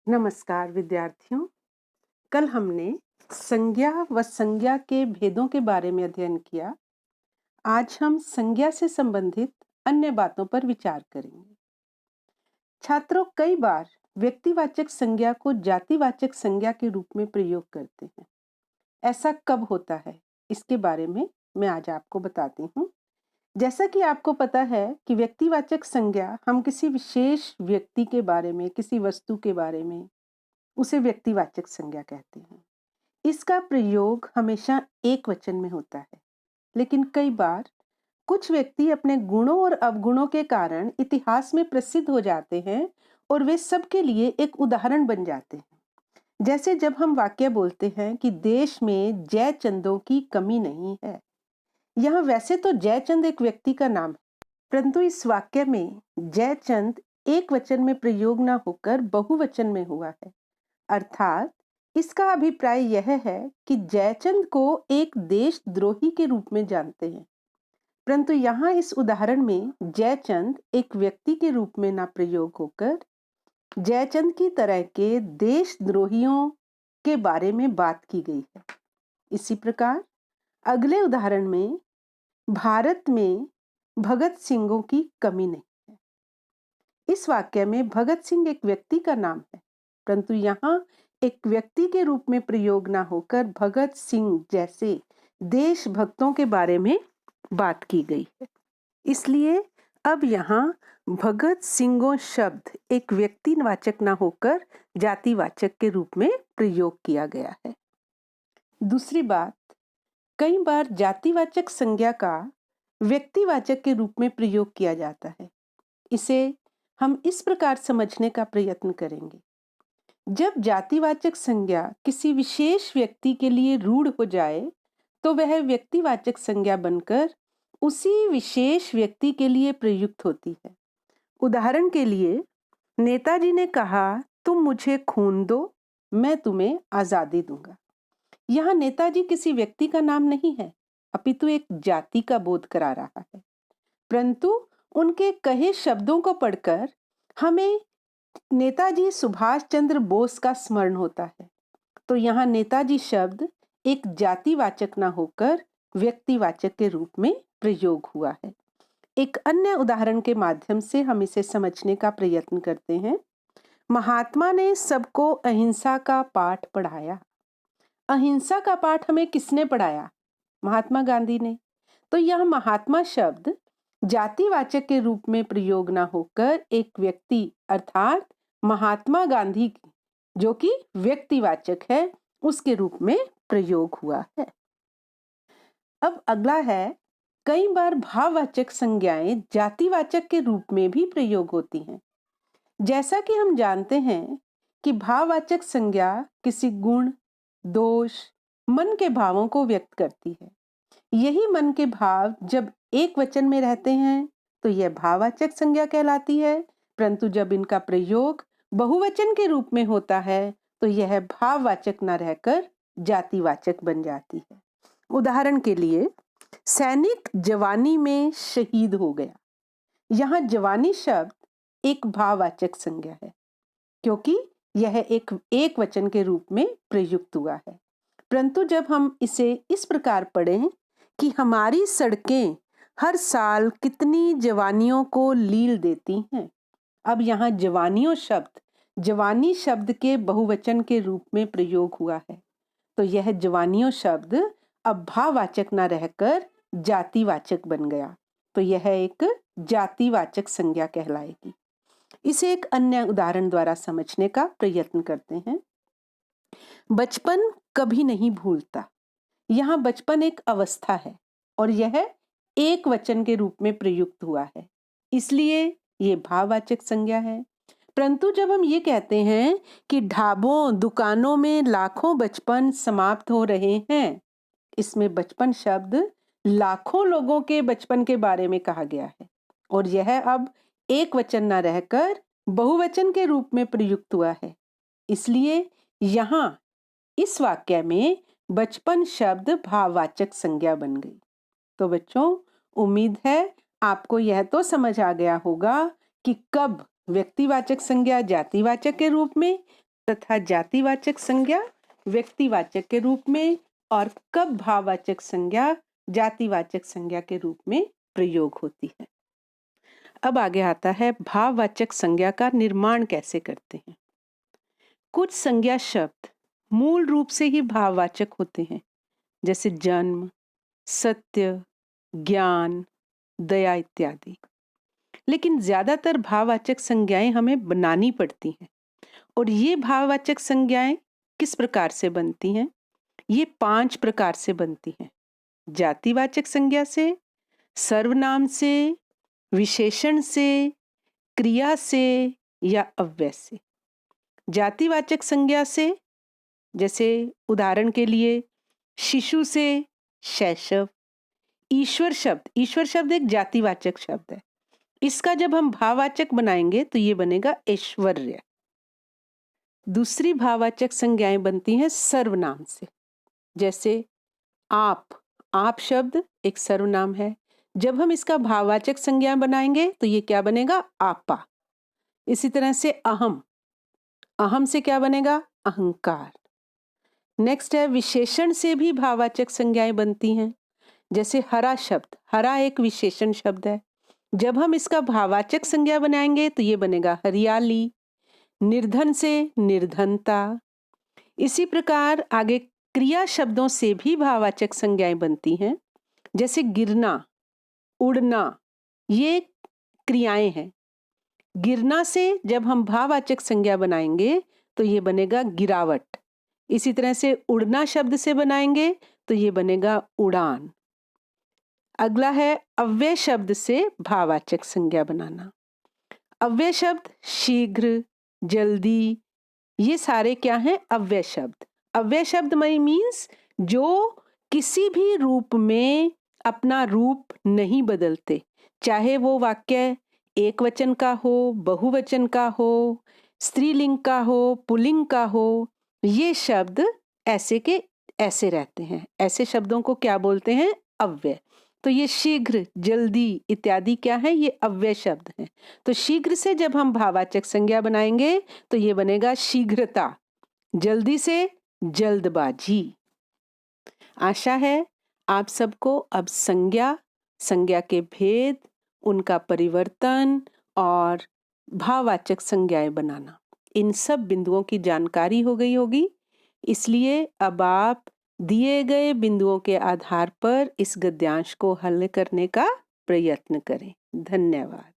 नमस्कार विद्यार्थियों। कल हमने संज्ञा व संज्ञा के भेदों के बारे में अध्ययन किया। आज हम संज्ञा से संबंधित अन्य बातों पर विचार करेंगे। छात्रों, कई बार व्यक्तिवाचक संज्ञा को जातिवाचक संज्ञा के रूप में प्रयोग करते हैं। ऐसा कब होता है, इसके बारे में मैं आज आपको बताती हूँ। जैसा कि आपको पता है कि व्यक्तिवाचक संज्ञा हम किसी विशेष व्यक्ति के बारे में, किसी वस्तु के बारे में, उसे व्यक्तिवाचक संज्ञा कहते हैं। इसका प्रयोग हमेशा एक वचन में होता है, लेकिन कई बार कुछ व्यक्ति अपने गुणों और अवगुणों के कारण इतिहास में प्रसिद्ध हो जाते हैं और वे सबके लिए एक उदाहरण बन जाते हैं। जैसे जब हम वाक्य बोलते हैं कि देश में जयचंदों की कमी नहीं है। यहाँ वैसे तो जयचंद एक व्यक्ति का नाम है, परंतु इस वाक्य में जयचंद एक वचन में प्रयोग न होकर बहुवचन में हुआ है। अर्थात इसका अभिप्राय यह है कि जयचंद को एक देशद्रोही के रूप में जानते हैं, परंतु यहाँ इस उदाहरण में जयचंद एक व्यक्ति के रूप में ना प्रयोग होकर जयचंद की तरह के देशद्रोहियों के बारे में बात की गई है। इसी प्रकार अगले उदाहरण में भारत में भगत सिंहों की कमी नहीं है। इस वाक्य में भगत सिंह एक व्यक्ति का नाम है, परंतु यहाँ एक व्यक्ति के रूप में प्रयोग ना होकर भगत सिंह जैसे देशभक्तों के बारे में बात की गई है। इसलिए अब यहाँ भगत सिंहों शब्द एक व्यक्तिवाचक ना होकर जातिवाचक के रूप में प्रयोग किया गया है। दूसरी बात, कई बार जातिवाचक संज्ञा का व्यक्तिवाचक के रूप में प्रयोग किया जाता है। इसे हम इस प्रकार समझने का प्रयत्न करेंगे। जब जातिवाचक संज्ञा किसी विशेष व्यक्ति के लिए रूढ़ हो जाए तो वह व्यक्तिवाचक संज्ञा बनकर उसी विशेष व्यक्ति के लिए प्रयुक्त होती है। उदाहरण के लिए, नेताजी ने कहा, तुम मुझे खून दो, मैं तुम्हें आजादी दूंगा। यहाँ नेताजी किसी व्यक्ति का नाम नहीं है, अपितु एक जाति का बोध करा रहा है। परंतु उनके कहे शब्दों को पढ़कर हमें नेताजी सुभाष चंद्र बोस का स्मरण होता है। तो यहाँ नेताजी शब्द एक जातिवाचक ना होकर व्यक्तिवाचक के रूप में प्रयोग हुआ है। एक अन्य उदाहरण के माध्यम से हम इसे समझने का प्रयत्न करते हैं। महात्मा ने सबको अहिंसा का पाठ पढ़ाया। अहिंसा का पाठ हमें किसने पढ़ाया? महात्मा गांधी ने। तो यह महात्मा शब्द जातिवाचक के रूप में प्रयोग ना होकर एक व्यक्ति अर्थात महात्मा गांधी जो कि व्यक्तिवाचक है उसके रूप में प्रयोग हुआ है। अब अगला है, कई बार भाववाचक संज्ञाएं जातिवाचक के रूप में भी प्रयोग होती हैं। जैसा कि हम जानते हैं कि भाववाचक संज्ञा किसी गुण, दोष, मन के भावों को व्यक्त करती है। यही मन के भाव जब एक वचन में रहते हैं तो यह भाववाचक संज्ञा कहलाती है, परंतु जब इनका प्रयोग बहुवचन के रूप में होता है तो यह भाववाचक न रहकर जातिवाचक बन जाती है। उदाहरण के लिए, सैनिक जवानी में शहीद हो गया। यहाँ जवानी शब्द एक भाववाचक संज्ञा है क्योंकि यह एक वचन के रूप में प्रयुक्त हुआ है। परंतु जब हम इसे इस प्रकार पढ़ें कि हमारी सड़कें हर साल कितनी जवानियों को लील देती हैं, अब यहाँ जवानियों शब्द जवानी शब्द के बहुवचन के रूप में प्रयोग हुआ है, तो यह जवानियों शब्द अब भाववाचक न रहकर जातिवाचक बन गया, तो यह एक जातिवाचक संज्ञा कहलाएगी। इसे एक अन्य उदाहरण द्वारा समझने का प्रयत्न करते हैं। बचपन कभी नहीं भूलता। यहाँ बचपन एक अवस्था है और यह एक वचन के रूप में प्रयुक्त हुआ है, इसलिए ये भाववाचक संज्ञा है। परंतु जब हम ये कहते हैं कि ढाबों, दुकानों में लाखों बचपन समाप्त हो रहे हैं, इसमें बचपन शब्द लाखों लोगों के बचपन के बारे में कहा गया है और यह अब एक वचन न रहकर बहुवचन के रूप में प्रयुक्त हुआ है, इसलिए यहाँ इस वाक्य में बचपन शब्द भाववाचक संज्ञा बन गई। तो बच्चों, उम्मीद है आपको यह तो समझ आ गया होगा कि कब व्यक्तिवाचक संज्ञा जातिवाचक के रूप में तथा जातिवाचक संज्ञा व्यक्तिवाचक के रूप में और कब भाववाचक संज्ञा जातिवाचक संज्ञा के रूप में प्रयोग होती है। अब आगे आता है भाववाचक संज्ञा का निर्माण कैसे करते हैं। कुछ संज्ञा शब्द मूल रूप से ही भाववाचक होते हैं, जैसे जन्म, सत्य, ज्ञान, दया इत्यादि। लेकिन ज्यादातर भाववाचक संज्ञाएं हमें बनानी पड़ती हैं। और ये भाववाचक संज्ञाएं किस प्रकार से बनती हैं? ये 5 प्रकार से बनती हैं। जातिवाचक संज्ञा से, सर्वनाम से, विशेषण से, क्रिया से या अव्यय से। जातिवाचक संज्ञा से, जैसे उदाहरण के लिए शिशु से शैशव। ईश्वर शब्द एक जातिवाचक शब्द है। इसका जब हम भाववाचक बनाएंगे तो ये बनेगा ऐश्वर्य। दूसरी भाववाचक संज्ञाएं बनती हैं सर्वनाम से, जैसे आप शब्द एक सर्वनाम है। जब हम इसका भाववाचक संज्ञा बनाएंगे तो ये क्या बनेगा? आपा। इसी तरह से अहम से क्या बनेगा? अहंकार। नेक्स्ट है विशेषण से भी भाववाचक संज्ञाएं बनती हैं, जैसे हरा एक विशेषण शब्द है। जब हम इसका भाववाचक संज्ञा बनाएंगे तो ये बनेगा हरियाली। निर्धन से निर्धनता। इसी प्रकार आगे क्रिया शब्दों से भी भाववाचक संज्ञाएं बनती हैं, जैसे गिरना, उड़ना, ये क्रियाएं हैं। गिरना से जब हम भाववाचक संज्ञा बनाएंगे तो ये बनेगा गिरावट। इसी तरह से उड़ना शब्द से बनाएंगे तो ये बनेगा उड़ान। अगला है अव्यय शब्द से भाववाचक संज्ञा बनाना। अव्यय शब्द शीघ्र, जल्दी, ये सारे क्या हैं? अव्यय शब्द। अव्यय शब्द मीन्स जो किसी भी रूप में अपना रूप नहीं बदलते, चाहे वो वाक्य एक वचन का हो, बहुवचन का हो, स्त्रीलिंग का हो, पुल्लिंग का हो, ये शब्द ऐसे के ऐसे रहते हैं। ऐसे शब्दों को क्या बोलते हैं? अव्यय। तो ये शीघ्र, जल्दी इत्यादि क्या है? ये अव्यय शब्द हैं। तो शीघ्र से जब हम भाववाचक संज्ञा बनाएंगे तो ये बनेगा शीघ्रता। जल्दी से जल्दबाजी। आशा है आप सबको अब संज्ञा के भेद, उनका परिवर्तन और भाववाचक संज्ञाएं बनाना, इन सब बिंदुओं की जानकारी हो गई होगी। इसलिए अब आप दिए गए बिंदुओं के आधार पर इस गद्यांश को हल करने का प्रयत्न करें। धन्यवाद।